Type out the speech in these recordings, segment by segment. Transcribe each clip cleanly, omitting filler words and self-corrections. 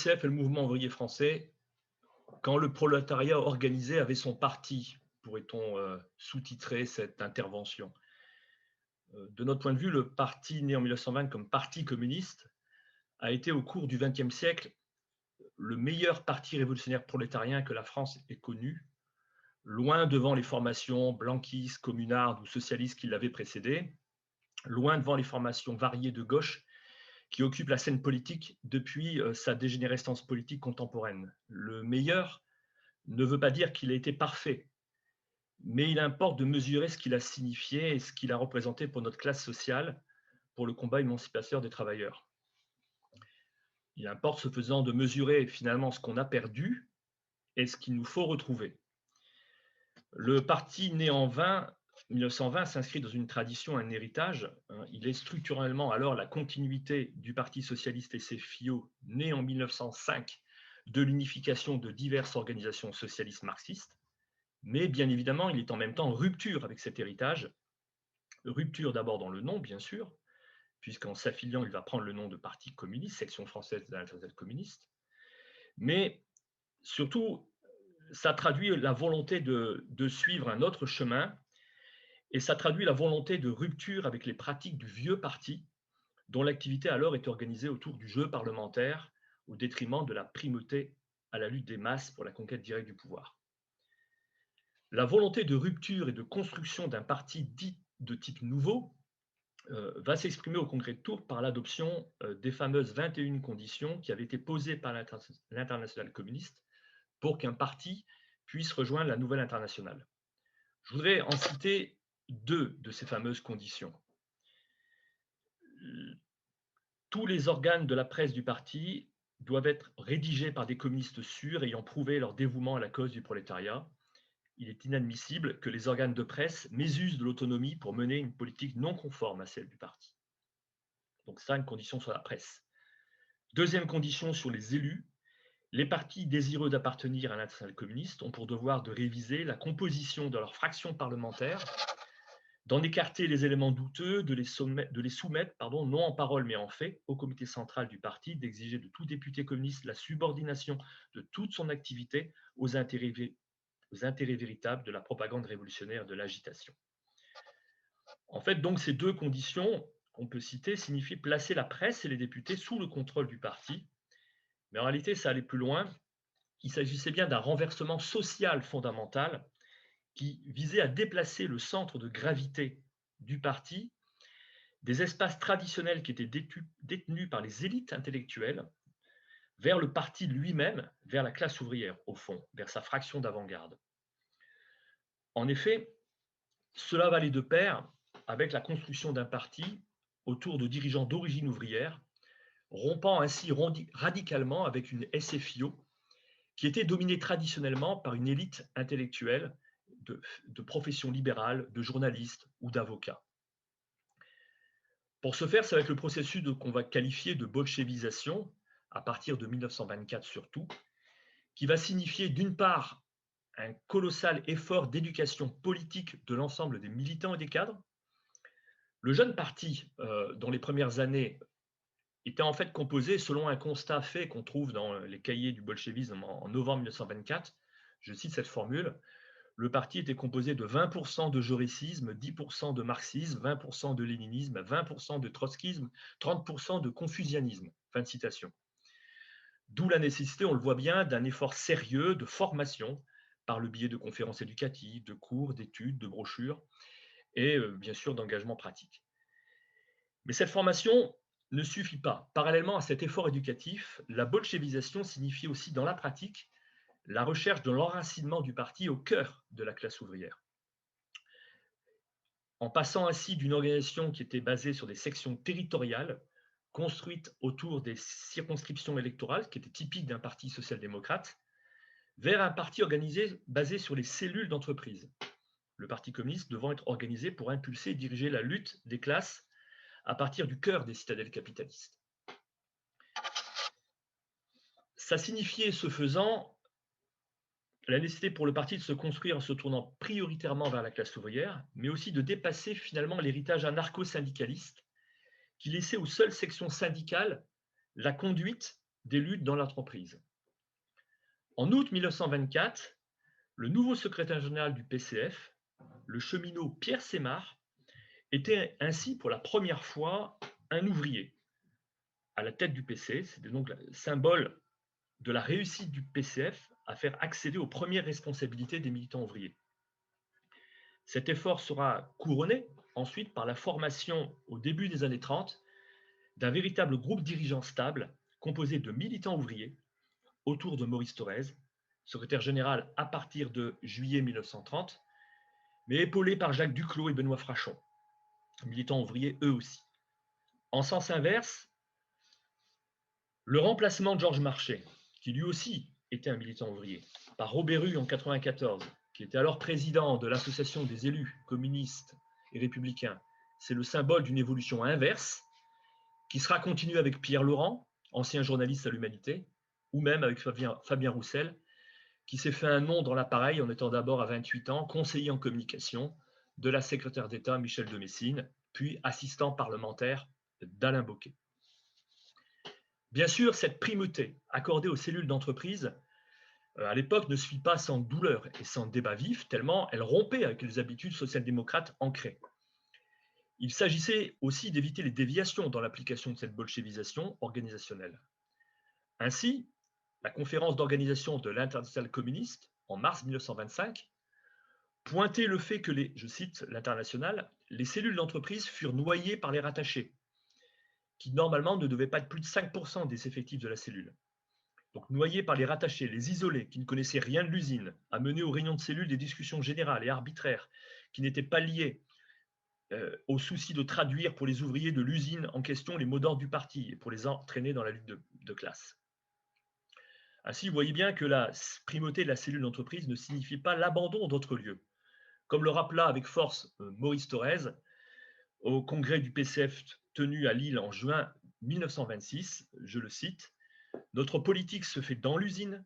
l'UCF et le mouvement ouvrier français, quand le prolétariat organisé avait son parti, pourrait-on sous-titrer cette intervention. De notre point de vue, le parti né en 1920 comme parti communiste a été au cours du XXe siècle le meilleur parti révolutionnaire prolétarien que la France ait connu, loin devant les formations blanquistes, communardes ou socialistes qui l'avaient précédé, loin devant les formations variées de gauche qui occupent la scène politique depuis sa dégénérescence politique contemporaine. Le meilleur ne veut pas dire qu'il a été parfait, mais il importe de mesurer ce qu'il a signifié et ce qu'il a représenté pour notre classe sociale, pour le combat émancipateur des travailleurs. Il importe, ce faisant, de mesurer finalement ce qu'on a perdu et ce qu'il nous faut retrouver. Le parti né en 1920 s'inscrit dans une tradition, un héritage. Il est structurellement alors la continuité du Parti socialiste SFIO, né en 1905 de l'unification de diverses organisations socialistes marxistes. Mais bien évidemment, il est en même temps en rupture avec cet héritage. Rupture d'abord dans le nom, bien sûr, puisqu'en s'affiliant, il va prendre le nom de Parti communiste, section française de l'Internationale communiste. Mais surtout, ça traduit la volonté de suivre un autre chemin, et ça traduit la volonté de rupture avec les pratiques du vieux parti, dont l'activité alors est organisée autour du jeu parlementaire, au détriment de la primauté à la lutte des masses pour la conquête directe du pouvoir. La volonté de rupture et de construction d'un parti dit de type nouveau va s'exprimer au Congrès de Tours par l'adoption des fameuses 21 conditions qui avaient été posées par l'Internationale communiste pour qu'un parti puisse rejoindre la nouvelle internationale. Je voudrais en citer deux de ces fameuses conditions. Tous les organes de la presse du parti doivent être rédigés par des communistes sûrs ayant prouvé leur dévouement à la cause du prolétariat. Il est inadmissible que les organes de presse mésusent de l'autonomie pour mener une politique non conforme à celle du parti. Donc ça, une condition sur la presse. Deuxième condition sur les élus. Les partis désireux d'appartenir à l'Internationale communiste ont pour devoir de réviser la composition de leurs fractions parlementaires, d'en écarter les éléments douteux, de les soumettre, non en parole mais en fait, au comité central du parti, d'exiger de tout député communiste la subordination de toute son activité aux intérêts véritables de la propagande révolutionnaire de l'agitation. En fait, donc, ces deux conditions qu'on peut citer signifient placer la presse et les députés sous le contrôle du parti. Mais en réalité, ça allait plus loin. Il s'agissait bien d'un renversement social fondamental qui visait à déplacer le centre de gravité du parti des espaces traditionnels qui étaient détenus par les élites intellectuelles vers le parti lui-même, vers la classe ouvrière, au fond, vers sa fraction d'avant-garde. En effet, cela va aller de pair avec la construction d'un parti autour de dirigeants d'origine ouvrière, rompant ainsi radicalement avec une SFIO qui était dominée traditionnellement par une élite intellectuelle de professions libérales, de journalistes ou d'avocats. Pour ce faire, ça va être le processus qu'on va qualifier de bolchevisation, à partir de 1924 surtout, qui va signifier d'une part un colossal effort d'éducation politique de l'ensemble des militants et des cadres. Le jeune parti, dans les premières années, était en fait composé selon un constat fait qu'on trouve dans les cahiers du bolchevisme en novembre 1924. Je cite cette formule: le parti était composé de 20% de jaurésisme, 10% de marxisme, 20% de léninisme, 20% de trotskisme, 30% de confucianisme. Fin de citation. D'où la nécessité, on le voit bien, d'un effort sérieux de formation par le biais de conférences éducatives, de cours, d'études, de brochures et bien sûr d'engagement pratique. Mais cette formation ne suffit pas. Parallèlement à cet effort éducatif, la bolchevisation signifie aussi dans la pratique la recherche de l'enracinement du parti au cœur de la classe ouvrière. En passant ainsi d'une organisation qui était basée sur des sections territoriales, construites autour des circonscriptions électorales, qui étaient typiques d'un parti social-démocrate, vers un parti organisé basé sur les cellules d'entreprise. Le Parti communiste devant être organisé pour impulser et diriger la lutte des classes à partir du cœur des citadelles capitalistes. Ça signifiait, ce faisant, la nécessité pour le parti de se construire en se tournant prioritairement vers la classe ouvrière, mais aussi de dépasser finalement l'héritage anarcho-syndicaliste qui laissait aux seules sections syndicales la conduite des luttes dans l'entreprise. En août 1924, le nouveau secrétaire général du PCF, le cheminot Pierre Sémard, était ainsi pour la première fois un ouvrier à la tête du PC. C'était donc le symbole de la réussite du PCF à faire accéder aux premières responsabilités des militants ouvriers. Cet effort sera couronné ensuite par la formation au début des années 30 d'un véritable groupe dirigeant stable composé de militants ouvriers autour de Maurice Thorez, secrétaire général à partir de juillet 1930, mais épaulé par Jacques Duclos et Benoît Frachon, militants ouvriers eux aussi. En sens inverse, le remplacement de Georges Marchais, qui lui aussi était un militant ouvrier, par Robert Hue en 1994, qui était alors président de l'Association des élus communistes et républicains, c'est le symbole d'une évolution inverse, qui sera continuée avec Pierre Laurent, ancien journaliste à l'Humanité, ou même avec Fabien Roussel, qui s'est fait un nom dans l'appareil en étant d'abord à 28 ans conseiller en communication de la secrétaire d'État Michel de Messine, puis assistant parlementaire d'Alain Bocquet. Bien sûr, cette primauté accordée aux cellules d'entreprise, à l'époque, ne se fit pas sans douleur et sans débat vif, tellement elle rompait avec les habitudes social-démocrates ancrées. Il s'agissait aussi d'éviter les déviations dans l'application de cette bolchevisation organisationnelle. Ainsi, la conférence d'organisation de l'Internationale communiste, en mars 1925, pointait le fait que je cite l'Internationale, les cellules d'entreprise furent noyées par les rattachés, qui normalement ne devaient pas être plus de 5% des effectifs de la cellule. Donc noyés par les rattachés, les isolés, qui ne connaissaient rien de l'usine, à mener aux réunions de cellules des discussions générales et arbitraires, qui n'étaient pas liées au souci de traduire pour les ouvriers de l'usine en question les mots d'ordre du parti et pour les entraîner dans la lutte de classe. Ainsi, vous voyez bien que la primauté de la cellule d'entreprise ne signifie pas l'abandon d'autres lieux. Comme le rappela avec force Maurice Thorez au congrès du PCF tenu à Lille en juin 1926, je le cite, « Notre politique se fait dans l'usine,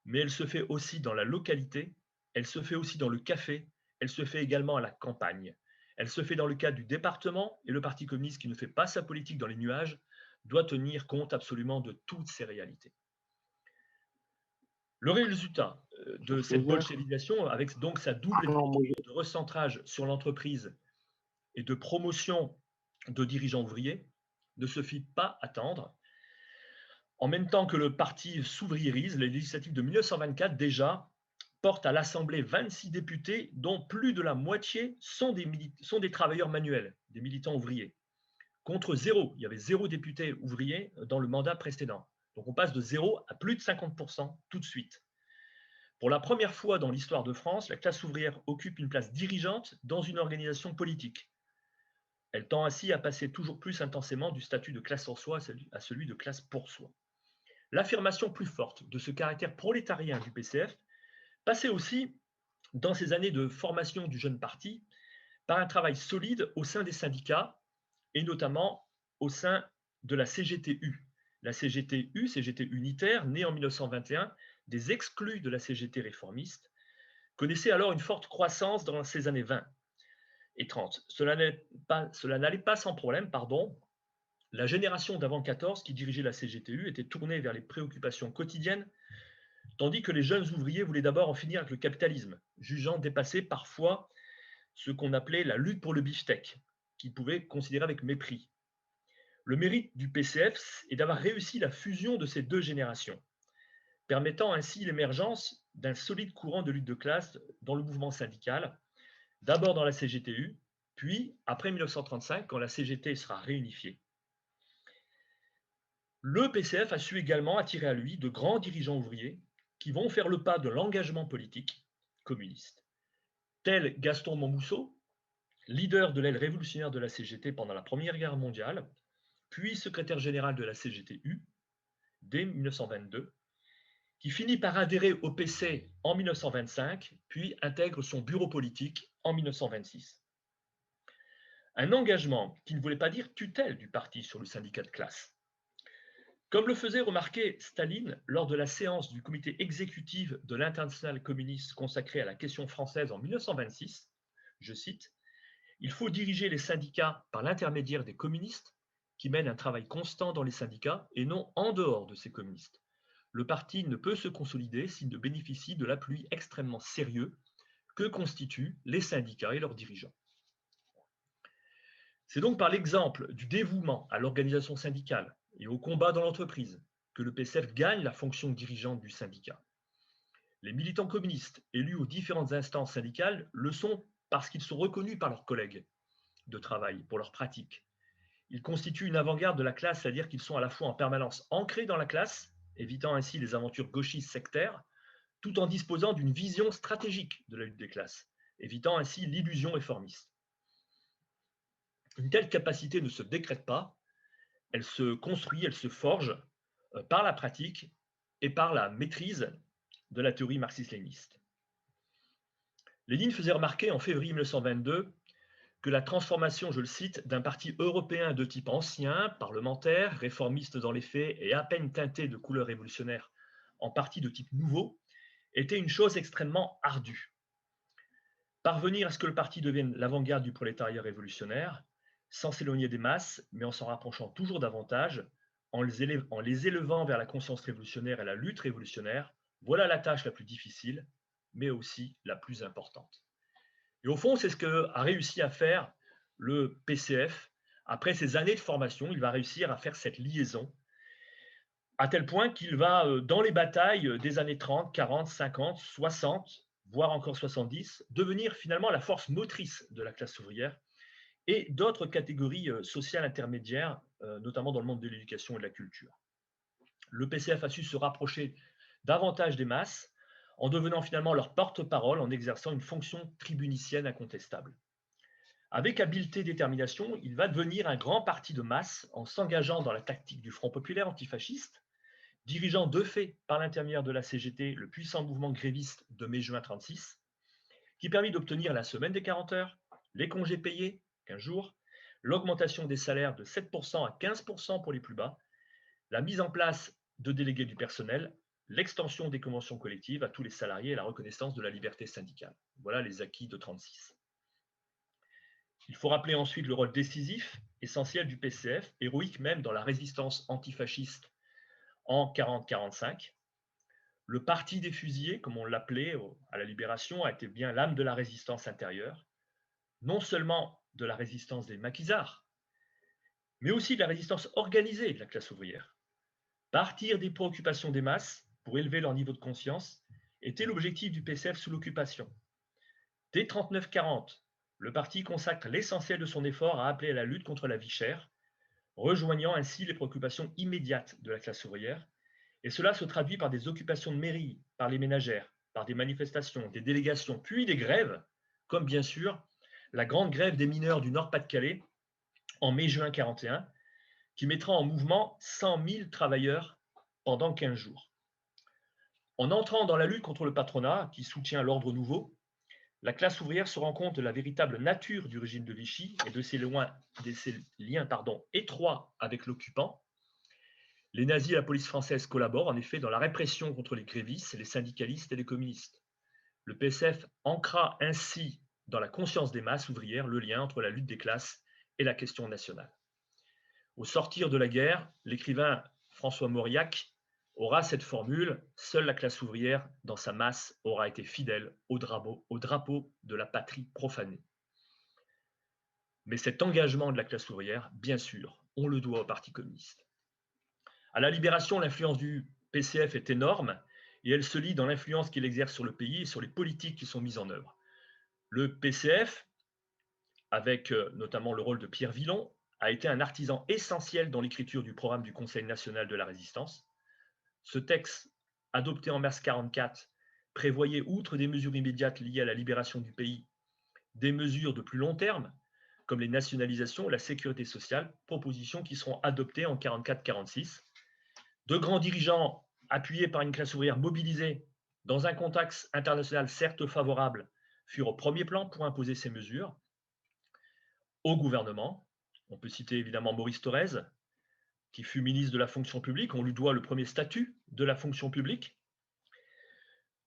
mais elle se fait aussi dans la localité, elle se fait aussi dans le café, elle se fait également à la campagne. Elle se fait dans le cadre du département et le Parti communiste qui ne fait pas sa politique dans les nuages doit tenir compte absolument de toutes ces réalités. » Le résultat de cette bolchevisation, avec donc sa double de recentrage sur l'entreprise et de promotion de dirigeants ouvriers, ne se fit pas attendre. En même temps que le parti s'ouvriérise, les législatives de 1924 déjà portent à l'Assemblée 26 députés, dont plus de la moitié sont des travailleurs manuels, des militants ouvriers, contre zéro. Il y avait 0 député ouvrier dans le mandat précédent. Donc on passe de 0 à plus de 50% tout de suite. Pour la première fois dans l'histoire de France, la classe ouvrière occupe une place dirigeante dans une organisation politique. Elle tend ainsi à passer toujours plus intensément du statut de classe en soi à celui de classe pour soi. L'affirmation plus forte de ce caractère prolétarien du PCF passait aussi, dans ces années de formation du jeune parti, par un travail solide au sein des syndicats et notamment au sein de la CGTU. La CGTU, CGT unitaire, née en 1921, des exclus de la CGT réformiste, connaissait alors une forte croissance dans ces années 20 et 30. Cela n'allait pas sans problème, La génération d'avant 14 qui dirigeait la CGTU était tournée vers les préoccupations quotidiennes, tandis que les jeunes ouvriers voulaient d'abord en finir avec le capitalisme, jugeant dépasser parfois ce qu'on appelait la lutte pour le beefsteak, qu'ils pouvaient considérer avec mépris. Le mérite du PCF est d'avoir réussi la fusion de ces deux générations, permettant ainsi l'émergence d'un solide courant de lutte de classe dans le mouvement syndical, d'abord dans la CGTU, puis après 1935, quand la CGT sera réunifiée. Le PCF a su également attirer à lui de grands dirigeants ouvriers qui vont faire le pas de l'engagement politique communiste, tel Gaston Monmousseau, leader de l'aile révolutionnaire de la CGT pendant la Première Guerre mondiale, puis secrétaire général de la CGTU dès 1922, qui finit par adhérer au PC en 1925, puis intègre son bureau politique en 1926. Un engagement qui ne voulait pas dire tutelle du parti sur le syndicat de classe. Comme le faisait remarquer Staline lors de la séance du comité exécutif de l'Internationale communiste consacrée à la question française en 1926, je cite, « Il faut diriger les syndicats par l'intermédiaire des communistes qui mène un travail constant dans les syndicats et non en dehors de ces communistes. Le parti ne peut se consolider s'il ne bénéficie de l'appui extrêmement sérieux que constituent les syndicats et leurs dirigeants. C'est donc par l'exemple du dévouement à l'organisation syndicale et au combat dans l'entreprise que le PCF gagne la fonction dirigeante du syndicat. Les militants communistes élus aux différentes instances syndicales le sont parce qu'ils sont reconnus par leurs collègues de travail pour leurs pratiques. Ils constituent une avant-garde de la classe, c'est-à-dire qu'ils sont à la fois en permanence ancrés dans la classe, évitant ainsi les aventures gauchistes sectaires, tout en disposant d'une vision stratégique de la lutte des classes, évitant ainsi l'illusion réformiste. Une telle capacité ne se décrète pas, elle se construit, elle se forge par la pratique et par la maîtrise de la théorie marxiste-léniniste. Lénine faisait remarquer en février 1922 que la transformation, je le cite, d'un parti européen de type ancien, parlementaire, réformiste dans les faits et à peine teinté de couleurs révolutionnaires, en parti de type nouveau, était une chose extrêmement ardue. Parvenir à ce que le parti devienne l'avant-garde du prolétariat révolutionnaire, sans s'éloigner des masses, mais en s'en rapprochant toujours davantage, en les élevant vers la conscience révolutionnaire et la lutte révolutionnaire, voilà la tâche la plus difficile, mais aussi la plus importante. Et au fond, c'est ce qu'a réussi à faire le PCF. Après ces années de formation, il va réussir à faire cette liaison, à tel point qu'il va, dans les batailles des années 30, 40, 50, 60, voire encore 70, devenir finalement la force motrice de la classe ouvrière et d'autres catégories sociales intermédiaires, notamment dans le monde de l'éducation et de la culture. Le PCF a su se rapprocher davantage des masses en devenant finalement leur porte-parole, en exerçant une fonction tribunicienne incontestable. Avec habileté et détermination, il va devenir un grand parti de masse en s'engageant dans la tactique du Front populaire antifasciste, dirigeant de fait par l'intermédiaire de la CGT le puissant mouvement gréviste de mai-juin 1936, qui permit d'obtenir la semaine des 40 heures, les congés payés, 15 jours, l'augmentation des salaires de 7% à 15% pour les plus bas, la mise en place de délégués du personnel, l'extension des conventions collectives à tous les salariés et la reconnaissance de la liberté syndicale. Voilà les acquis de 1936. Il faut rappeler ensuite le rôle décisif, essentiel du PCF, héroïque même dans la résistance antifasciste en 40-45. Le parti des fusillés, comme on l'appelait à la Libération, a été bien l'âme de la résistance intérieure, non seulement de la résistance des maquisards, mais aussi de la résistance organisée de la classe ouvrière. Partir des préoccupations des masses pour élever leur niveau de conscience était l'objectif du PCF sous l'occupation. Dès 39-40, le parti consacre l'essentiel de son effort à appeler à la lutte contre la vie chère, rejoignant ainsi les préoccupations immédiates de la classe ouvrière, et cela se traduit par des occupations de mairie, par les ménagères, par des manifestations, des délégations, puis des grèves, comme bien sûr la grande grève des mineurs du Nord-Pas-de-Calais en mai-juin 41, qui mettra en mouvement 100 000 travailleurs pendant 15 jours. En entrant dans la lutte contre le patronat, qui soutient l'ordre nouveau, la classe ouvrière se rend compte de la véritable nature du régime de Vichy et de ses liens étroits avec l'occupant. Les nazis et la police française collaborent en effet dans la répression contre les grévistes, les syndicalistes et les communistes. Le PCF ancra ainsi dans la conscience des masses ouvrières le lien entre la lutte des classes et la question nationale. Au sortir de la guerre, l'écrivain François Mauriac aura cette formule: seule la classe ouvrière, dans sa masse, aura été fidèle au drapeau de la patrie profanée. Mais cet engagement de la classe ouvrière, bien sûr, on le doit au Parti communiste. À la Libération, l'influence du PCF est énorme et elle se lie dans l'influence qu'il exerce sur le pays et sur les politiques qui sont mises en œuvre. Le PCF, avec notamment le rôle de Pierre Villon, a été un artisan essentiel dans l'écriture du programme du Conseil national de la résistance. Ce texte, adopté en mars 1944, prévoyait, outre des mesures immédiates liées à la libération du pays, des mesures de plus long terme, comme les nationalisations, la sécurité sociale, propositions qui seront adoptées en 1944-1946. De grands dirigeants, appuyés par une classe ouvrière mobilisée, dans un contexte international certes favorable, furent au premier plan pour imposer ces mesures au gouvernement. On peut citer évidemment Maurice Thorez, qui fut ministre de la fonction publique. On lui doit le premier statut de la fonction publique.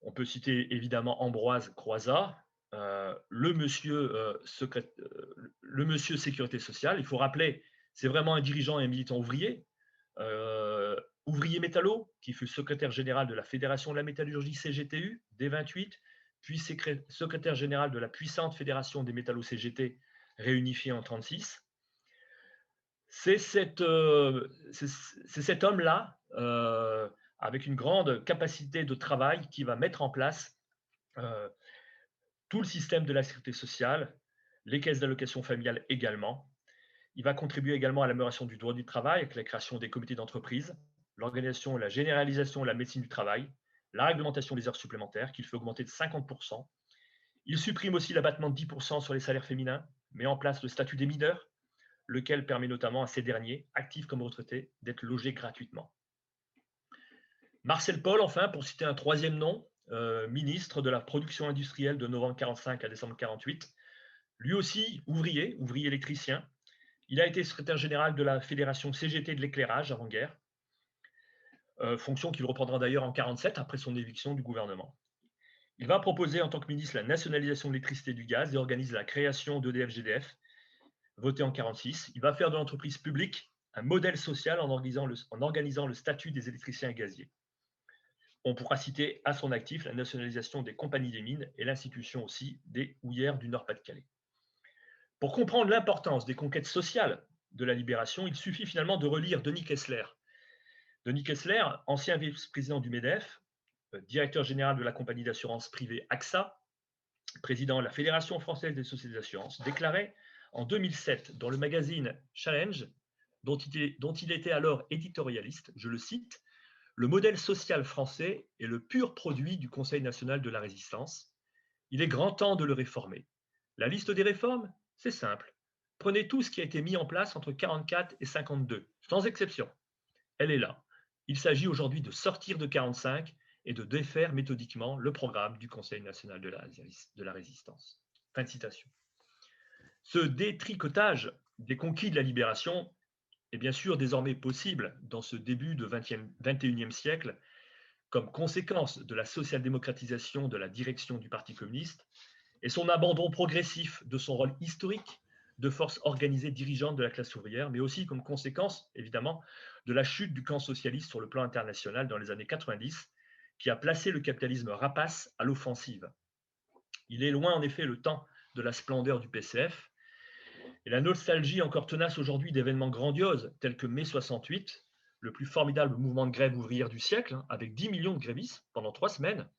On peut citer évidemment Ambroise Croizat, le monsieur sécurité sociale. Il faut rappeler C'est vraiment un dirigeant et un militant ouvrier, ouvrier métallo, qui fut secrétaire général de la Fédération de la métallurgie CGTU dès 28, puis secrétaire général de la puissante Fédération des métallos CGT réunifiée en 36. C'est cet homme-là, avec une grande capacité de travail, qui va mettre en place euh, tout le système de la sécurité sociale, les caisses d'allocation familiale également. Il va contribuer également à l'amélioration du droit du travail avec la création des comités d'entreprise, l'organisation et la généralisation de la médecine du travail, la réglementation des heures supplémentaires qu'il fait augmenter de 50%. Il supprime aussi l'abattement de 10% sur les salaires féminins, met en place le statut des mineurs, lequel permet notamment à ces derniers, actifs comme retraités, d'être logés gratuitement. Marcel Paul, enfin, pour citer un troisième nom, ministre de la production industrielle de novembre 45 à décembre 48, lui aussi ouvrier électricien. Il a été secrétaire général de la Fédération CGT de l'éclairage avant-guerre, fonction qu'il reprendra d'ailleurs en 47 après son éviction du gouvernement. Il va proposer en tant que ministre la nationalisation de l'électricité et du gaz et organise la création d'EDF-GDF, votée en 46. Il va faire de l'entreprise publique un modèle social en organisant le statut des électriciens et gaziers. On pourra citer à son actif la nationalisation des compagnies des mines et l'institution aussi des houillères du Nord-Pas-de-Calais. Pour comprendre l'importance des conquêtes sociales de la libération, il suffit finalement de relire Denis Kessler. Denis Kessler, ancien vice-président du MEDEF, directeur général de la compagnie d'assurance privée AXA, président de la Fédération française des sociétés d'assurance, déclarait en 2007 dans le magazine Challenge, dont il était alors éditorialiste, je le cite, « Le modèle social français est le pur produit du Conseil national de la résistance. Il est grand temps de le réformer. La liste des réformes, c'est simple. Prenez tout ce qui a été mis en place entre 44 et 52, sans exception. Elle est là. Il s'agit aujourd'hui de sortir de 45 et de défaire méthodiquement le programme du Conseil national de la résistance. » Fin de citation. Ce détricotage des conquis de la libération est bien sûr désormais possible dans ce début de 21e siècle comme conséquence de la social-démocratisation de la direction du Parti communiste et son abandon progressif de son rôle historique de force organisée dirigeante de la classe ouvrière, mais aussi comme conséquence, évidemment, de la chute du camp socialiste sur le plan international dans les années 90, qui a placé le capitalisme rapace à l'offensive. Il est loin, en effet, le temps de la splendeur du PCF, et la nostalgie encore tenace aujourd'hui d'événements grandioses tels que mai 68, le plus formidable mouvement de grève ouvrière du siècle, avec 10 millions de grévistes pendant 3 semaines,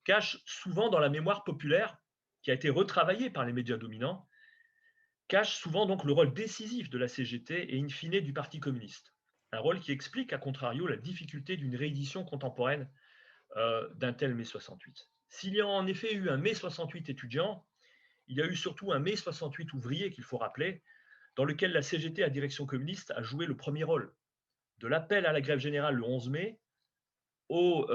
cache souvent dans la mémoire populaire, qui a été retravaillée par les médias dominants, cache souvent donc le rôle décisif de la CGT et in fine du Parti communiste. Un rôle qui explique, à contrario, la difficulté d'une réédition contemporaine d'un tel mai 68. S'il y a en effet eu un mai 68 étudiant, il y a eu surtout un mai 68 ouvrier, qu'il faut rappeler, dans lequel la CGT à direction communiste a joué le premier rôle. De l'appel à la grève générale le 11 mai aux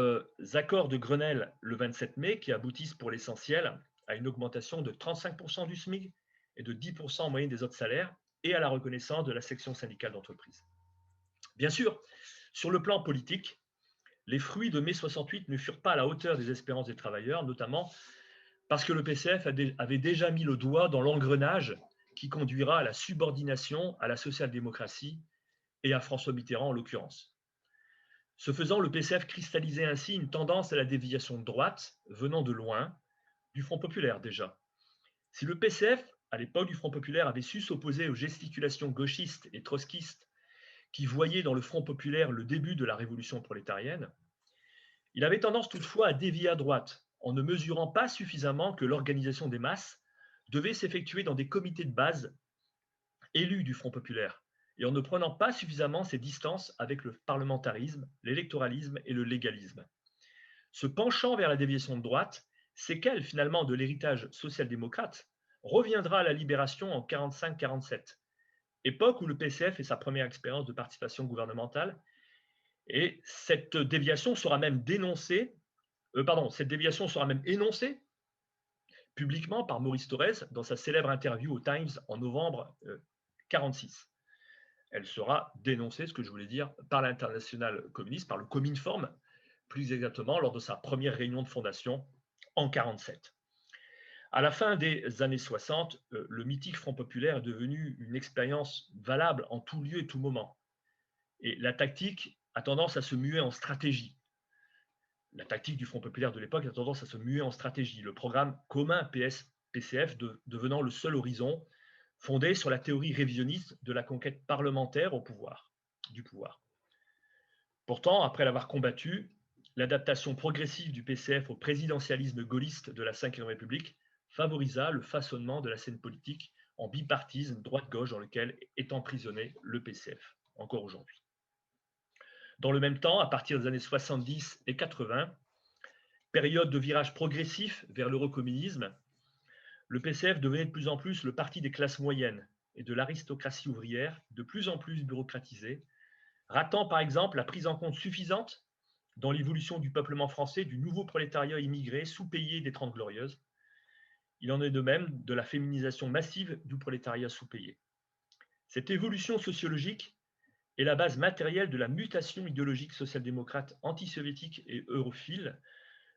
accords de Grenelle le 27 mai, qui aboutissent pour l'essentiel à une augmentation de 35% du SMIC et de 10% en moyenne des autres salaires, et à la reconnaissance de la section syndicale d'entreprise. Bien sûr, sur le plan politique, les fruits de mai 68 ne furent pas à la hauteur des espérances des travailleurs, notamment parce que le PCF avait déjà mis le doigt dans l'engrenage qui conduira à la subordination à la social-démocratie et à François Mitterrand en l'occurrence. Ce faisant, le PCF cristallisait ainsi une tendance à la déviation de droite, venant de loin, du Front populaire déjà. Si le PCF, à l'époque du Front populaire, avait su s'opposer aux gesticulations gauchistes et trotskistes qui voyaient dans le Front populaire le début de la révolution prolétarienne, il avait tendance toutefois à dévier à droite, en ne mesurant pas suffisamment que l'organisation des masses devait s'effectuer dans des comités de base élus du Front populaire, et en ne prenant pas suffisamment ses distances avec le parlementarisme, l'électoralisme et le légalisme. Ce penchant vers la déviation de droite, séquelle finalement de l'héritage social-démocrate, reviendra à la libération en 45-47, époque où le PCF fait sa première expérience de participation gouvernementale, et cette déviation sera même énoncée publiquement par Maurice Thorez dans sa célèbre interview au Times en novembre 46. Elle sera dénoncée, ce que je voulais dire, par l'international communiste, par le Cominform, plus exactement lors de sa première réunion de fondation en 47. À la fin des années 60, le mythique Front populaire est devenu une expérience valable en tout lieu et tout moment. Et la tactique a tendance à se muer en stratégie. La tactique du Front populaire de l'époque a tendance à se muer en stratégie. Le programme commun PS-PCF devenant le seul horizon fondé sur la théorie révisionniste de la conquête parlementaire du pouvoir. Pourtant, après l'avoir combattu, l'adaptation progressive du PCF au présidentialisme gaulliste de la Ve République favorisa le façonnement de la scène politique en bipartisme droite-gauche dans lequel est emprisonné le PCF, encore aujourd'hui. Dans le même temps, à partir des années 70 et 80, période de virage progressif vers l'eurocommunisme, le PCF devenait de plus en plus le parti des classes moyennes et de l'aristocratie ouvrière, de plus en plus bureaucratisée, ratant par exemple la prise en compte suffisante dans l'évolution du peuplement français du nouveau prolétariat immigré sous-payé des Trente Glorieuses. Il en est de même de la féminisation massive du prolétariat sous-payé. Cette évolution sociologique est la base matérielle de la mutation idéologique social-démocrate antisoviétique et europhile,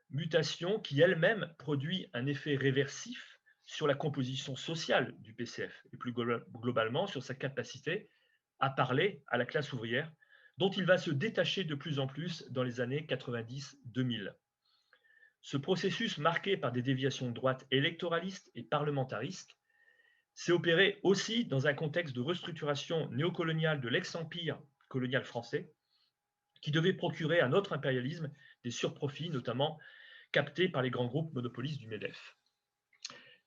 mutation qui elle-même produit un effet réversif sur la composition sociale du PCF et plus globalement sur sa capacité à parler à la classe ouvrière, dont il va se détacher de plus en plus dans les années 90-2000. Ce processus marqué par des déviations de droite électoralistes et parlementaristes s'est opéré aussi dans un contexte de restructuration néocoloniale de l'ex-empire colonial français, qui devait procurer à notre impérialisme des surprofits, notamment captés par les grands groupes monopolistes du MEDEF.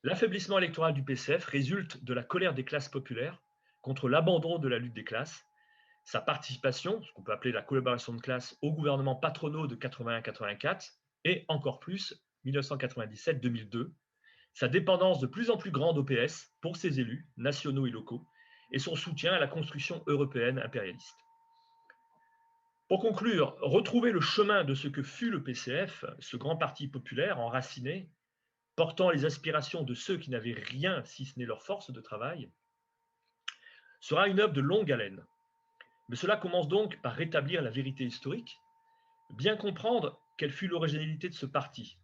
L'affaiblissement électoral du PCF résulte de la colère des classes populaires contre l'abandon de la lutte des classes, sa participation, ce qu'on peut appeler la collaboration de classe, aux gouvernements patronaux de 81-84 et encore plus 1997-2002, sa dépendance de plus en plus grande au PS pour ses élus, nationaux et locaux, et son soutien à la construction européenne impérialiste. Pour conclure, retrouver le chemin de ce que fut le PCF, ce grand parti populaire enraciné, portant les aspirations de ceux qui n'avaient rien si ce n'est leur force de travail, sera une œuvre de longue haleine. Mais cela commence donc par rétablir la vérité historique, bien comprendre quelle fut l'originalité de ce parti.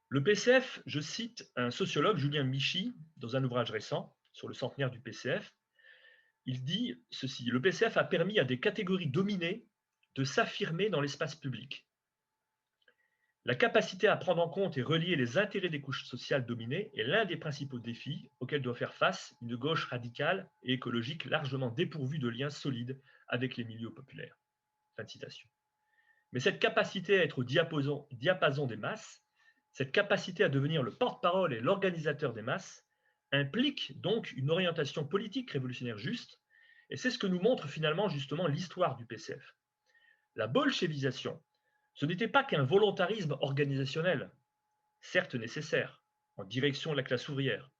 Le PCF, je cite un sociologue, Julien Michy, dans un ouvrage récent sur le centenaire du PCF, il dit ceci: le PCF a permis à des catégories dominées de s'affirmer dans l'espace public. La capacité à prendre en compte et relier les intérêts des couches sociales dominées est l'un des principaux défis auxquels doit faire face une gauche radicale et écologique largement dépourvue de liens solides avec les milieux populaires. Fin de citation. Mais cette capacité à être au diapason des masses, cette capacité à devenir le porte-parole et l'organisateur des masses, implique donc une orientation politique révolutionnaire juste, et c'est ce que nous montre finalement justement l'histoire du PCF. La bolchevisation, ce n'était pas qu'un volontarisme organisationnel, certes nécessaire, en direction de la classe ouvrière.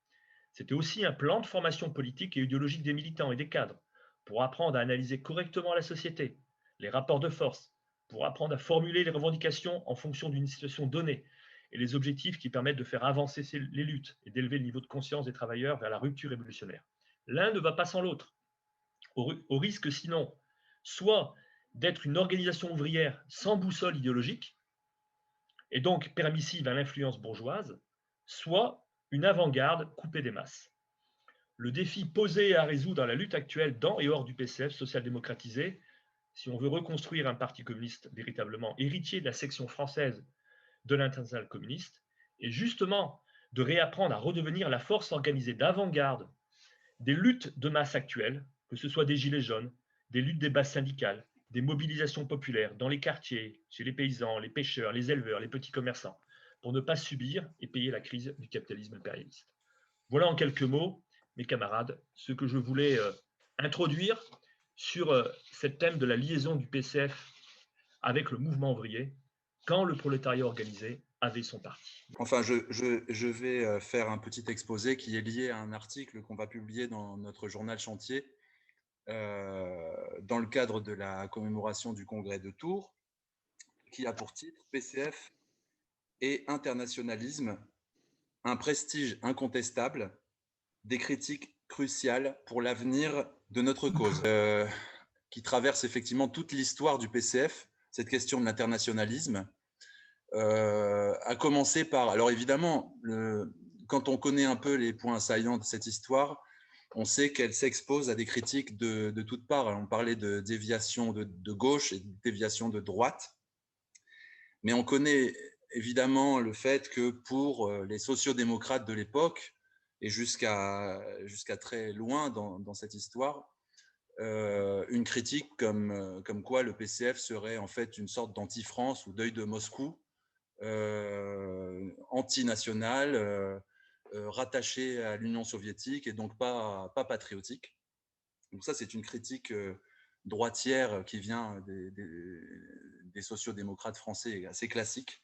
C'était aussi un plan de formation politique et idéologique des militants et des cadres, pour apprendre à analyser correctement la société, les rapports de force, pour apprendre à formuler les revendications en fonction d'une situation donnée, et les objectifs qui permettent de faire avancer les luttes et d'élever le niveau de conscience des travailleurs vers la rupture révolutionnaire. L'un ne va pas sans l'autre, au risque sinon, soit d'être une organisation ouvrière sans boussole idéologique, et donc permissive à l'influence bourgeoise, soit une avant-garde coupée des masses. Le défi posé à résoudre à la lutte actuelle dans et hors du PCF social-démocratisé, si on veut reconstruire un parti communiste véritablement héritier de la section française de l'internationale communiste, est justement de réapprendre à redevenir la force organisée d'avant-garde des luttes de masse actuelles, que ce soit des gilets jaunes, des luttes des bases syndicales, des mobilisations populaires dans les quartiers, chez les paysans, les pêcheurs, les éleveurs, les petits commerçants, pour ne pas subir et payer la crise du capitalisme impérialiste. Voilà en quelques mots, mes camarades, ce que je voulais introduire sur ce thème de la liaison du PCF avec le mouvement ouvrier, quand le prolétariat organisé avait son parti. Enfin, je vais faire un petit exposé qui est lié à un article qu'on va publier dans notre journal Chantier dans le cadre de la commémoration du congrès de Tours, qui a pour titre « PCF et internationalisme, un prestige incontestable, des critiques cruciales pour l'avenir de notre cause », qui traverse effectivement toute l'histoire du PCF, cette question de l'internationalisme, a commencé par… Alors évidemment, quand on connaît un peu les points saillants de cette histoire, on sait qu'elle s'expose à des critiques de toutes parts. On parlait de déviation de gauche et de déviation de droite, mais on connaît évidemment le fait que pour les sociodémocrates de l'époque, et jusqu'à très loin dans cette histoire, une critique comme quoi le PCF serait en fait une sorte d'anti-France ou d'œil de Moscou, anti-national, rattaché à l'Union soviétique et donc pas patriotique. Donc ça, c'est une critique droitière qui vient des sociodémocrates français, assez classique.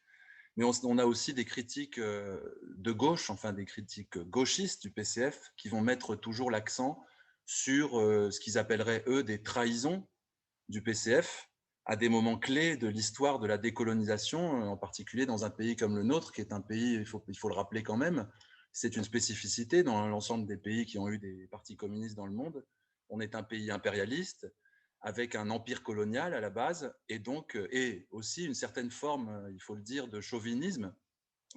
Mais on a aussi des critiques de gauche, enfin des critiques gauchistes du PCF, qui vont mettre toujours l'accent sur ce qu'ils appelleraient, eux, des trahisons du PCF à des moments clés de l'histoire de la décolonisation, en particulier dans un pays comme le nôtre, qui est un pays, il faut le rappeler quand même, c'est une spécificité dans l'ensemble des pays qui ont eu des partis communistes dans le monde. On est un pays impérialiste, avec un empire colonial à la base, et donc et aussi une certaine forme, il faut le dire, de chauvinisme,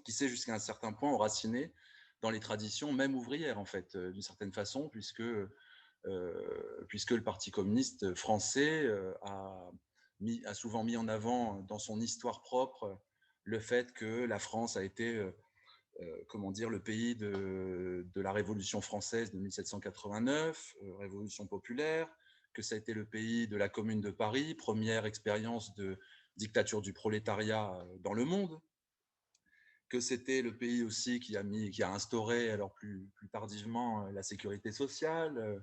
qui s'est jusqu'à un certain point enraciné dans les traditions même ouvrières, en fait, d'une certaine façon, puisque le Parti communiste français a souvent mis en avant dans son histoire propre le fait que la France a été comment dire, le pays de la Révolution française de 1789, Révolution populaire, que ça a été le pays de la Commune de Paris, première expérience de dictature du prolétariat dans le monde, que c'était le pays aussi qui a instauré, alors plus tardivement, la sécurité sociale,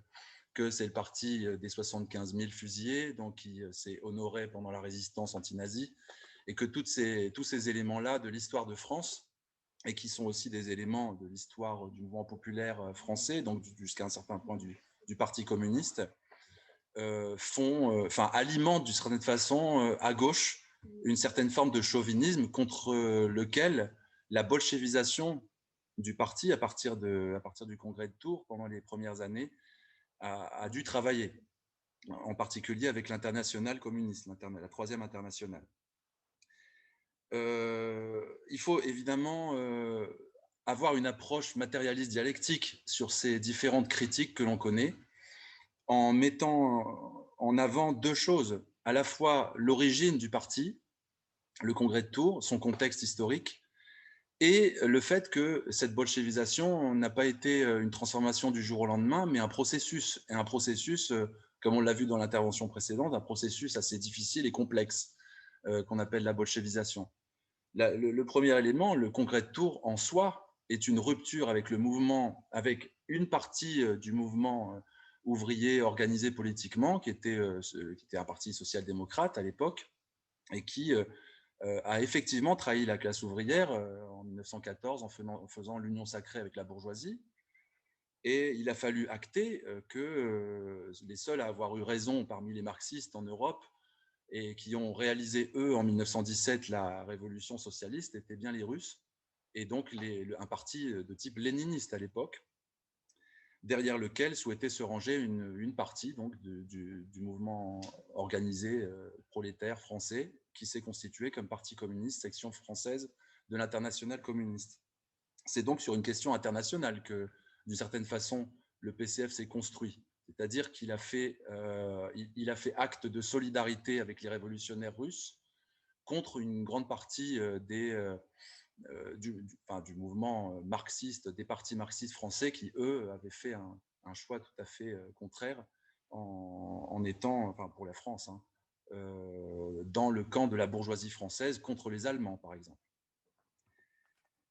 que c'est le parti des 75 000 fusillés, donc qui s'est honoré pendant la résistance anti-nazie, et que tous ces éléments-là de l'histoire de France, et qui sont aussi des éléments de l'histoire du mouvement populaire français, donc jusqu'à un certain point du Parti communiste, alimentent d'une certaine façon à gauche une certaine forme de chauvinisme contre lequel la bolchevisation du parti à partir du congrès de Tours pendant les premières années a dû travailler, en particulier avec l'internationale communiste, la troisième internationale. Il faut évidemment avoir une approche matérialiste dialectique sur ces différentes critiques que l'on connaît, en mettant en avant deux choses, à la fois l'origine du parti, le congrès de Tours, son contexte historique, et le fait que cette bolchevisation n'a pas été une transformation du jour au lendemain, mais un processus, et un processus, comme on l'a vu dans l'intervention précédente, un processus assez difficile et complexe qu'on appelle la bolchevisation. Le premier élément, le congrès de Tours en soi, est une rupture avec le mouvement, avec une partie du mouvement ouvrier organisé politiquement, qui était un parti social-démocrate à l'époque, et qui a effectivement trahi la classe ouvrière en 1914 en faisant l'union sacrée avec la bourgeoisie. Et il a fallu acter que les seuls à avoir eu raison parmi les marxistes en Europe et qui ont réalisé, eux, en 1917, la révolution socialiste, étaient bien les Russes, et donc un parti de type léniniste à l'époque, derrière lequel souhaitait se ranger une partie donc, du mouvement organisé prolétaire français, qui s'est constitué comme parti communiste, section française de l'internationale communiste. C'est donc sur une question internationale que, d'une certaine façon, le PCF s'est construit. C'est-à-dire qu'il a fait acte de solidarité avec les révolutionnaires russes contre une grande partie du mouvement marxiste, des partis marxistes français qui, eux, avaient fait un choix tout à fait contraire en étant, enfin pour la France, dans le camp de la bourgeoisie française contre les Allemands, par exemple.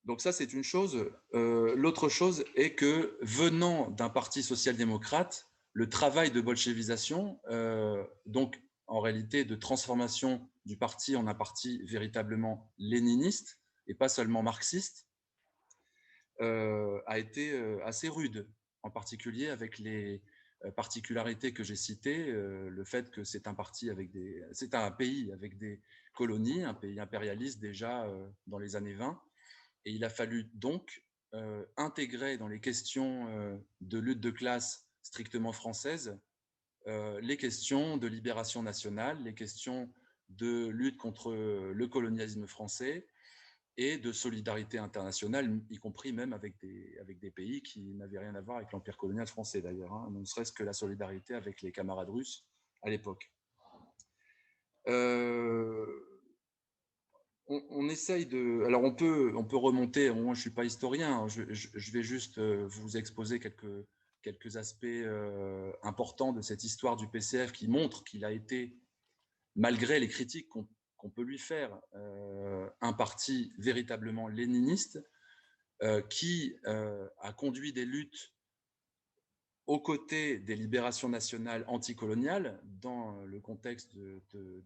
Donc ça, c'est une chose. L'autre chose est que, venant d'un parti social-démocrate, le travail de bolchevisation, donc en réalité de transformation du parti en un parti véritablement léniniste et pas seulement marxiste, a été assez rude, en particulier avec les particularités que j'ai citées, le fait que c'est un pays avec des colonies, un pays impérialiste déjà dans les années 20. Et il a fallu donc intégrer dans les questions de lutte de classe strictement française les questions de libération nationale, les questions de lutte contre le colonialisme français, et de solidarité internationale, y compris même avec des pays qui n'avaient rien à voir avec l'empire colonial français d'ailleurs, hein, ne serait-ce que la solidarité avec les camarades russes à l'époque. On essaye de... Alors on peut remonter, moi je ne suis pas historien, je vais juste vous exposer quelques aspects importants de cette histoire du PCF qui montrent qu'il a été, malgré les critiques qu'on peut lui faire, un parti véritablement léniniste qui a conduit des luttes aux côtés des libérations nationales anticoloniales dans le contexte de